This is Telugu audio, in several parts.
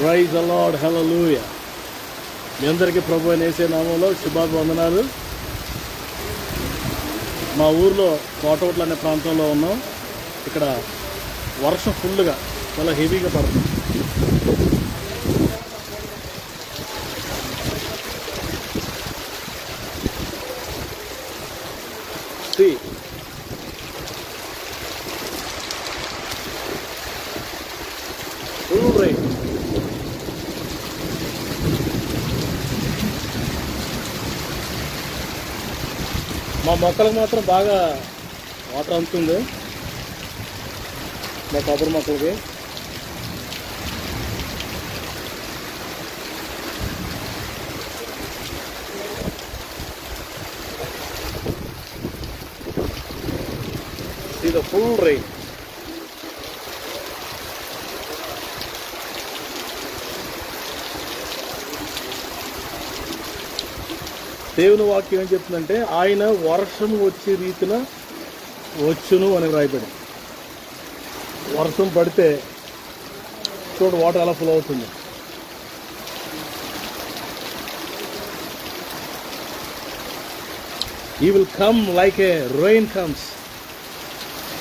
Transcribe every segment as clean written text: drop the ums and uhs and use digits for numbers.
ప్రైజ్ ది లార్డ్, హల్లెలూయా. మీ అందరికీ ప్రభు అయిన యేసు నామములో శుభాభివందనాలు. మా ఊర్లో కోటవట్ల అనే ప్రాంతంలో ఉన్నాం. ఇక్కడ వర్షం ఫుల్గా చాలా హెవీగా పడుతుంది. Full rain. మా మొక్కలకు మాత్రం బాగా వాటర్ అందుతుంది, మా కొబ్బరి మొక్కలకి. See the full rain. దేవుని వాక్యం ఏం చెప్తుందంటే, ఆయన వర్షం వచ్చే రీతిలో వచ్చును అని రాయబడి. వర్షం పడితే చూడు వాటర్ ఎలా ఫ్లో అవుతుంది. He will come like a rain comes.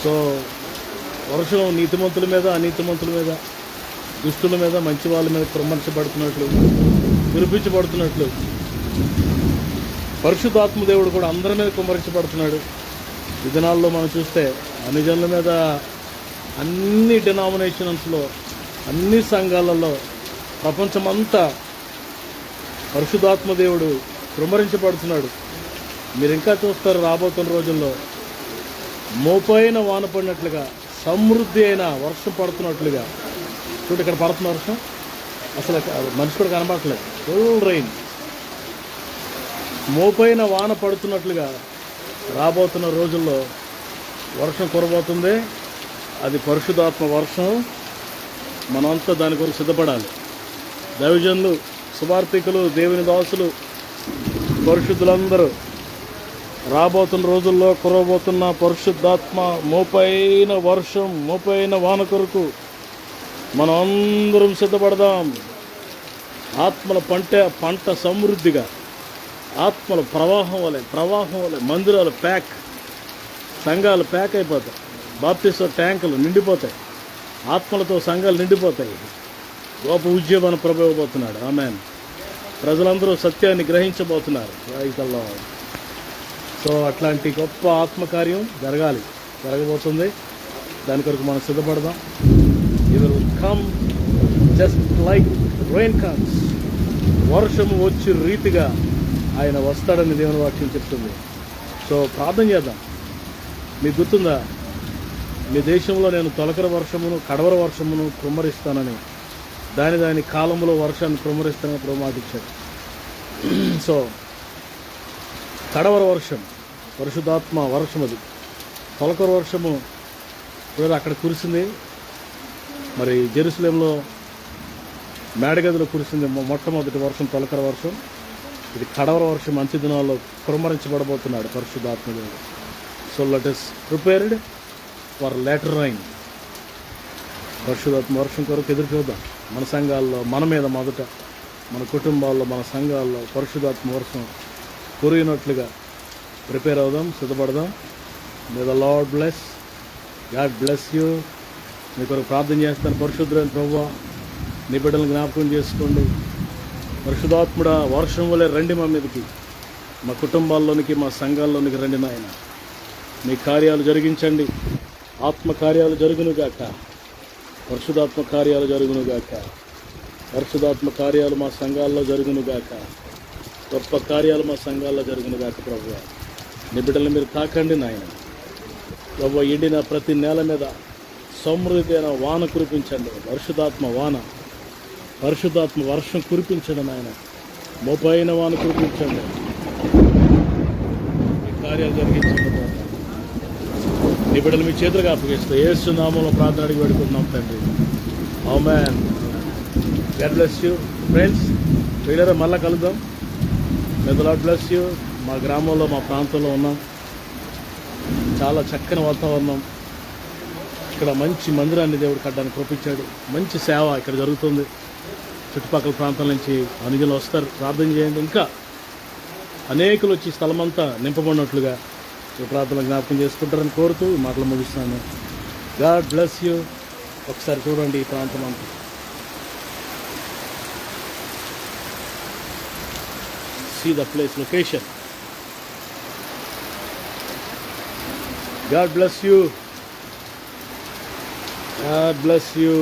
So వర్షం నీతిమంతుల మీద, అనీతిమంతుల మీద, దుష్టుల మీద, మంచి వాళ్ళ మీద కుమ్మరించబడుతున్నట్లు, కురిపించబడుతున్నట్లు పరిశుద్ధాత్మ దేవుడు కూడా అందరి మీద కుమ్మరించబడుతున్నాడు. ఈ దినాల్లో మనం చూస్తే అన్ని జనుల మీద, అన్ని డినామినేషన్స్లో, అన్ని సంఘాలలో, ప్రపంచమంతా పరిశుద్ధాత్మ దేవుడు కుమ్మరించబడుతున్నాడు. మీరు ఇంకా చూస్తారు రాబోతున్న రోజుల్లో మోపైన వాన పడినట్లుగా, సమృద్ధి అయిన వర్షం పడుతున్నట్లుగా. చూడు ఇక్కడ పడుతున్న వర్షం అసలు మనిషి కూడా కనబడట్లేదు. ఫుల్ రైన్, మోపైన వాన పడుతున్నట్లుగా రాబోతున్న రోజుల్లో వర్షం కురబోతుంది. అది పరిశుద్ధాత్మ వర్షం. మనమంతా దాని కొరకు సిద్ధపడాలి. దైవజనులు, సువార్థికులు, దేవుని దాసులు, పరిశుద్ధులందరూ రాబోతున్న రోజుల్లో కురవబోతున్న పరిశుద్ధాత్మ మోపైన వర్షం, మోపైన వాన కొరకు మనం అందరం సిద్ధపడదాం. ఆత్మల పంట సమృద్ధిగా, ఆత్మల ప్రవాహం వలె మందిరాలు ప్యాక్, సంఘాలు ప్యాక్ అయిపోతాయి. బాప్టిస్ట్ ట్యాంకులు నిండిపోతాయి, ఆత్మలతో సంఘాలు నిండిపోతాయి. గొప్ప ఉద్యోగాన్ని ప్రభు ఇవ్వబోతున్నాడు. ఆమేన్. ప్రజలందరూ సత్యాన్ని గ్రహించబోతున్నారు. సో అట్లాంటి గొప్ప ఆత్మకార్యం జరగబోతుంది. దాని కొరకు మనం సిద్ధపడదాం. It will come just like rain comes. వర్షము వచ్చే రీతిగా ఆయన వస్తాడని దేవుని వాక్యం చెప్తుంది. సో ప్రార్థన చేద్దాం. మీకు గుర్తుందా, మీ దేశంలో నేను తొలకర వర్షమును, కడవర వర్షమును కుమ్మరిస్తానని, దాని కాలంలో వర్షాన్ని కుమ్మరిస్తానని ప్రభు మాట ఇచ్చాడు. సో కడవర వర్షం పరిశుద్ధాత్మ వర్షం, అది తొలకర వర్షము ఇప్పుడు అక్కడ కురిసింది. మరి జెరూసలేంలో మేడగదిలో కురిసింది మొట్టమొదటి వర్షం, తొలకర వర్షం. ఇది కడవర వర్షం. మంచి దినాల్లో కుమ్మరించబడబోతున్నాడు పరిశుద్ధాత్మ దేవుడు. So let us prepared for later rain. పరిశుద్ధాత్మ వర్షం కొరకు ఎదురు చూద్దాం. మన సంఘాల్లో, మన మీద మొదట, మన కుటుంబాల్లో, మన సంఘాల్లో పరిశుద్ధాత్మ వర్షం కురిగినట్లుగా ప్రిపేర్ అవుదాం, సిద్ధపడదాం. May the lord bless. God bless you. మీ కొరకు ప్రార్థన చేస్తాను. పరిశుద్ధులైన ప్రభువా, నీ బిడ్డలను జ్ఞాపకం చేసుకోండి. పరిశుద్ధాత్ముడా, వర్షం వలె రండి మా మీదకి, మా కుటుంబాల్లోనికి, మా సంఘాల్లోనికి రండి నాయన. మీ కార్యాలు జరిగించండి. ఆత్మ కార్యాలు జరుగునుగాక, పరిశుద్ధాత్మ కార్యాలు జరుగునుగాక, పరిశుద్ధాత్మ కార్యాలు మా సంఘాల్లో జరుగునుగాక, గొప్ప కార్యాలు మా సంఘాల్లో జరుగునుగాక. ప్రభువా, నీ బిడ్డలను మీరు తాకండి నాయన. ప్రభువా, ఎండిన ప్రతి నేల మీద సమృద్ధి అయిన వాన కురిపించండి. పరిశుద్ధాత్మ వర్షం కురిపించండి నాయన. మోపైన వాన కురిపించండి. ఈ కార్యాలు జరిగించండి. నీ బిడ్డలు మీ చేతులుగా అప్పగిస్తూ యేసు నామములో ప్రార్థన అడిగి పెడుకుంటున్నాం తండ్రి. Amen. God bless you friends. వీళ్ళరా మళ్ళీ కలుద్దాం. May the lord bless you. మా గ్రామంలో, మా ప్రాంతంలో ఉన్నాం. చాలా చక్కని వాతావరణం. ఇక్కడ మంచి మందిరాన్ని దేవుడు కట్టడానికి కృపించాడు. మంచి సేవ ఇక్కడ జరుగుతుంది. చుట్టుపక్కల ప్రాంతాల నుంచి అనుజులు వస్తారు, ప్రార్థన చేయండి. ఇంకా అనేకులు వచ్చి స్థలమంతా నింపబడినట్లుగా ఈ ప్రార్థన జ్ఞాపకం చేసుకుంటారని కోరుతూ ఈ మాటలు ముగిస్తాను. God bless you. ఒకసారి చూడండి ఈ ప్రాంతం అంతా. See the place, location. God bless you. God bless you.